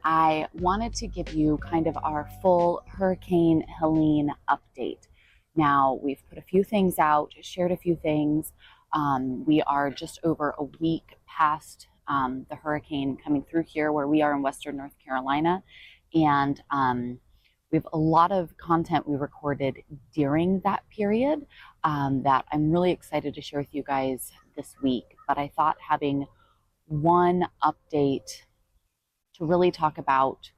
I wanted to give you kind of our full Hurricane Helene update. Now, we've put a few things out, shared a few things. We are just over a week past the hurricane coming through here where we are in Western North Carolina. And we have a lot of content we recorded during that period that I'm really excited to share with you guys this week. But I thought having one update to really talk about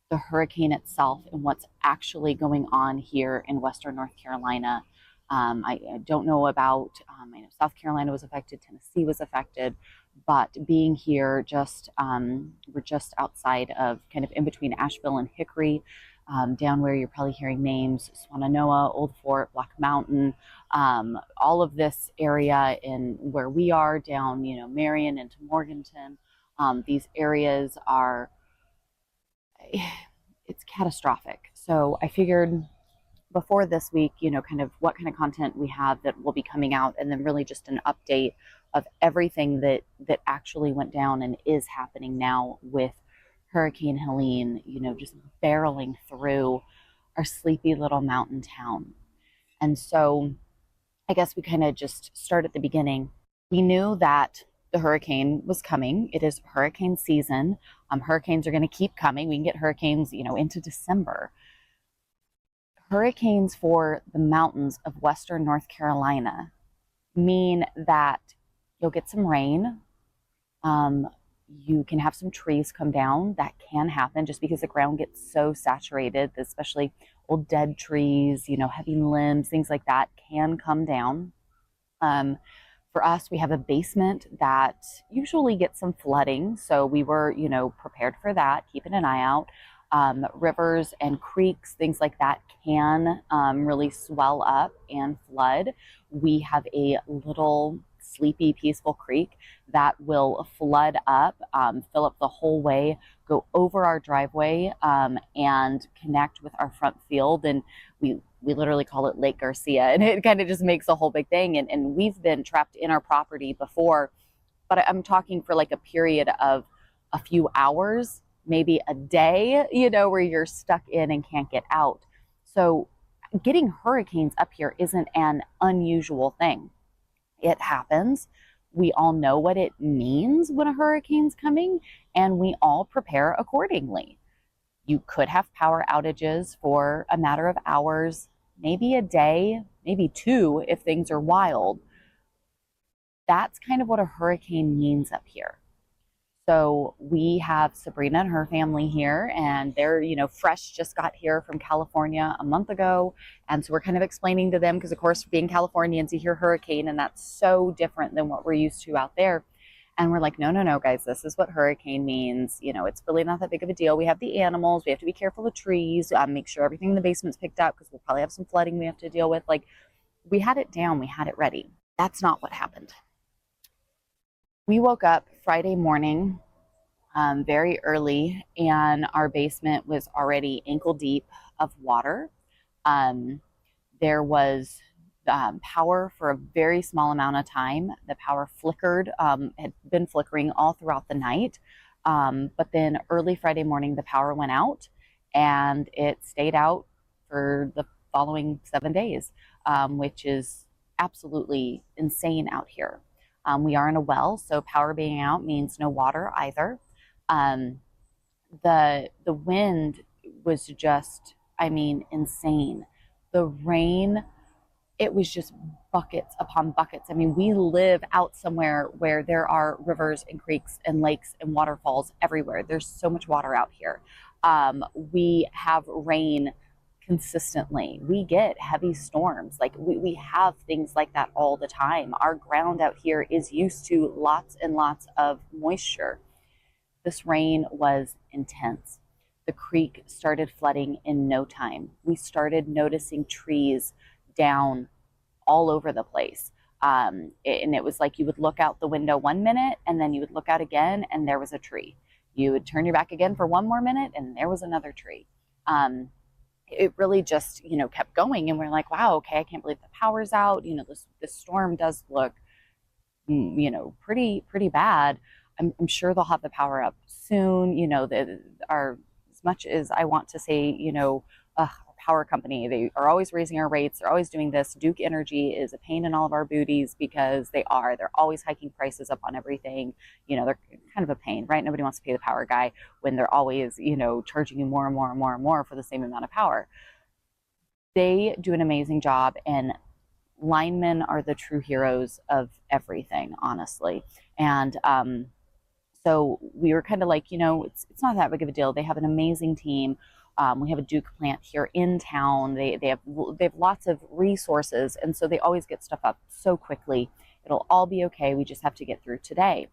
the hurricane itself and what's actually going on here in Western North Carolina. I don't know about, I know South Carolina was affected, Tennessee was affected, but being here we're just outside of kind of in between Asheville and Hickory, down where you're probably hearing names, Swannanoa, Old Fort, Black Mountain, all of this area in where we are down, Marion into Morganton. These areas are, it's catastrophic. So I figured before this week, kind of what kind of content we have that will be coming out, and then really just an update of everything that actually went down and is happening now with Hurricane Helene, just barreling through our sleepy little mountain town. And so I guess we kind of just start at the beginning. We knew that the hurricane was coming. It is hurricane season. Hurricanes are going to keep coming. We can get hurricanes, into December. Hurricanes for the mountains of Western North Carolina mean that you'll get some rain. You can have some trees come down. That can happen just because the ground gets so saturated, especially old dead trees, heavy limbs, things like that can come down. For us, we have a basement that usually gets some flooding. So we were, prepared for that, keeping an eye out. Rivers and creeks, things like that can really swell up and flood. We have a little sleepy, peaceful creek that will flood up, fill up the whole way, go over our driveway, and connect with our front field. And we literally call it Lake Garcia, and it kind of just makes a whole big thing. And we've been trapped in our property before, but I'm talking for like a period of a few hours, maybe a day, where you're stuck in and can't get out. So getting hurricanes up here isn't an unusual thing. It happens. We all know what it means when a hurricane's coming, and we all prepare accordingly. You could have power outages for a matter of hours, maybe a day, maybe two if things are wild. That's kind of what a hurricane means up here. So we have Sabrina and her family here, and they're, fresh, just got here from California a month ago. And so we're kind of explaining to them, because of course, being Californians, you hear hurricane, and that's so different than what we're used to out there. And we're like, no, guys, this is what hurricane means. It's really not that big of a deal. We have the animals. We have to be careful of trees, make sure everything in the basement's picked up, because we'll probably have some flooding we have to deal with. Like, we had it down. We had it ready. That's not what happened. We woke up Friday morning very early, and our basement was already ankle deep of water. There was power for a very small amount of time. The power flickered, had been flickering all throughout the night. But then early Friday morning, the power went out, and it stayed out for the following 7 days, which is absolutely insane out here. We are in a well, so power being out means no water either. The wind was just, insane. The rain, it was just buckets upon buckets. We live out somewhere where there are rivers and creeks and lakes and waterfalls everywhere. There's so much water out here. We have rain consistently. We get heavy storms. Like we have things like that all the time. Our ground out here is used to lots and lots of moisture. This rain was intense. The creek started flooding in no time. We started noticing trees down all over the place. And it was like you would look out the window 1 minute, and then you would look out again, and there was a tree. You would turn your back again for one more minute, and there was another tree. It really just, kept going. And we're like, wow, okay, I can't believe the power's out. This storm does look, pretty bad. I'm sure they'll have the power up soon. As much as I want to say, our power company, they are always raising our rates. They're always doing this. Duke Energy is a pain in all of our booties because they're always hiking prices up on everything. They're kind of a pain, right? Nobody wants to pay the power guy when they're always, charging you more and more and more and more for the same amount of power. They do an amazing job, and linemen are the true heroes of everything, honestly. And so we were kind of like, it's not that big of a deal. They have an amazing team. We have a Duke plant here in town. They have lots of resources, and so they always get stuff up so quickly. It'll all be okay. We just have to get through today.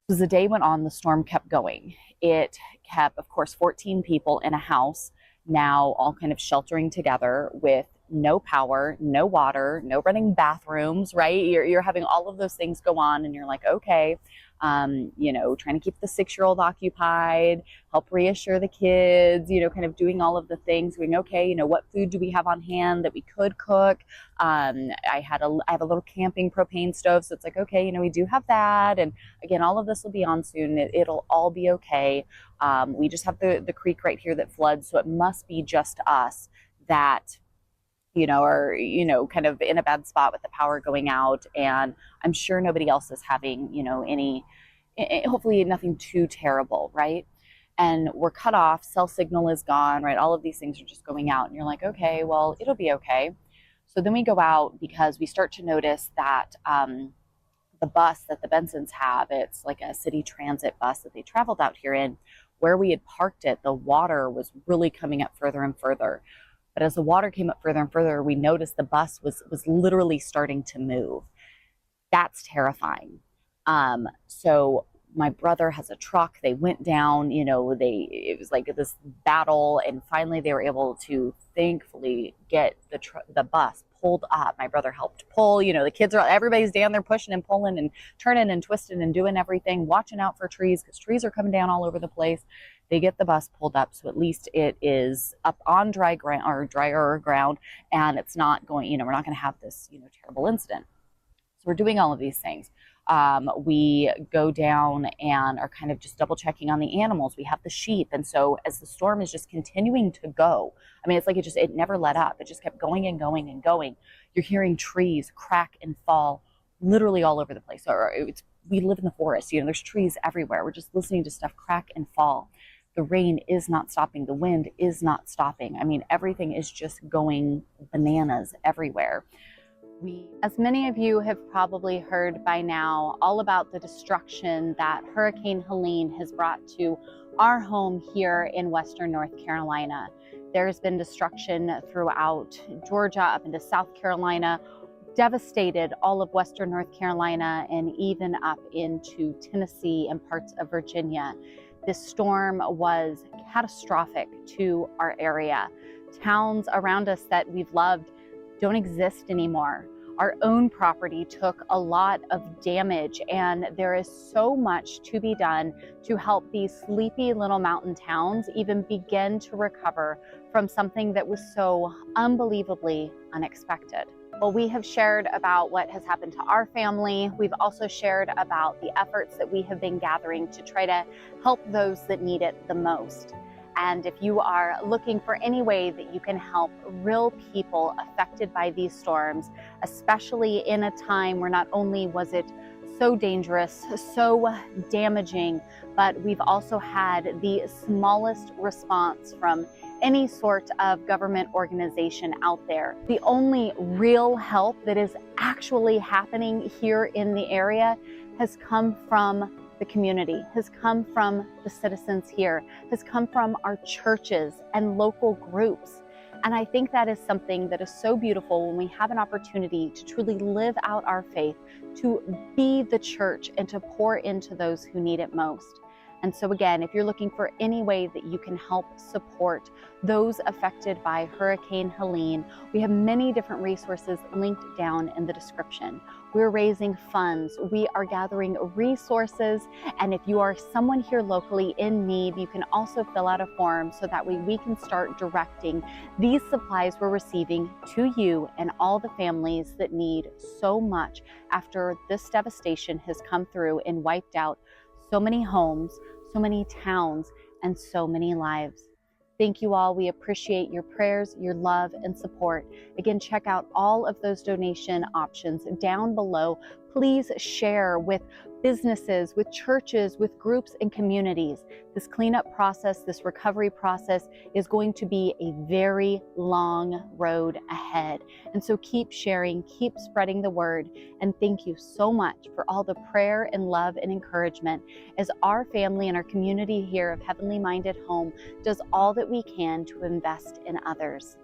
As the day went on, the storm kept going. It kept, of course, 14 people in a house, now all kind of sheltering together with no power, no water, no running bathrooms, right? You're having all of those things go on, and you're like, okay, trying to keep the 6-year-old occupied, help reassure the kids, kind of doing all of the things, going, okay, what food do we have on hand that we could cook? I have a little camping propane stove. So it's like, okay, we do have that. And again, all of this will be on soon. It'll all be okay. We just have the creek right here that floods. So it must be just us that are, kind of in a bad spot with the power going out. And I'm sure nobody else is having, hopefully nothing too terrible, right? And we're cut off, cell signal is gone, right? All of these things are just going out, and you're like, okay, well, it'll be okay. So then we go out because we start to notice that the bus that the Bensons have, it's like a city transit bus that they traveled out here in. Where we had parked it, the water was really coming up further and further. But as the water came up further and further, we noticed the bus was literally starting to move. That's terrifying. So my brother has a truck. They went down, it was like this battle, and finally they were able to thankfully get the bus pulled up. My brother helped pull, everybody's down there pushing and pulling and turning and twisting and doing everything, watching out for trees because trees are coming down all over the place. They get the bus pulled up, so at least it is up on dry ground or drier ground, and it's not going, we're not going to have this, terrible incident. So we're doing all of these things. We go down and are kind of just double checking on the animals. We have the sheep. And so as the storm is just continuing to go, it's like it never let up. It just kept going and going and going. You're hearing trees crack and fall literally all over the place. We live in the forest, there's trees everywhere. We're just listening to stuff crack and fall. The rain is not stopping. The wind is not stopping. Everything is just going bananas everywhere. As many of you have probably heard by now, all about the destruction that Hurricane Helene has brought to our home here in Western North Carolina. There's been destruction throughout Georgia, up into South Carolina, devastated all of Western North Carolina, and even up into Tennessee and parts of Virginia. This storm was catastrophic to our area. Towns around us that we've loved don't exist anymore. Our own property took a lot of damage, and there is so much to be done to help these sleepy little mountain towns even begin to recover from something that was so unbelievably unexpected. Well, we have shared about what has happened to our family. We've also shared about the efforts that we have been gathering to try to help those that need it the most. And if you are looking for any way that you can help real people affected by these storms, especially in a time where not only was it so dangerous, so damaging, but we've also had the smallest response from any sort of government organization out there. The only real help that is actually happening here in the area has come from the community, has come from the citizens here, has come from our churches and local groups. And I think that is something that is so beautiful when we have an opportunity to truly live out our faith, to be the church and to pour into those who need it most. And so again, if you're looking for any way that you can help support those affected by Hurricane Helene, we have many different resources linked down in the description. We're raising funds, we are gathering resources, and if you are someone here locally in need, you can also fill out a form so that way we can start directing these supplies we're receiving to you and all the families that need so much after this devastation has come through and wiped out so many homes, so many towns, and so many lives. Thank you all. We appreciate your prayers, your love, and support. Again, check out all of those donation options down below. Please share with businesses, with churches, with groups and communities. This cleanup process, this recovery process is going to be a very long road ahead. And so keep sharing, keep spreading the word. And thank you so much for all the prayer and love and encouragement as our family and our community here of Heavenly Minded Home does all that we can to invest in others.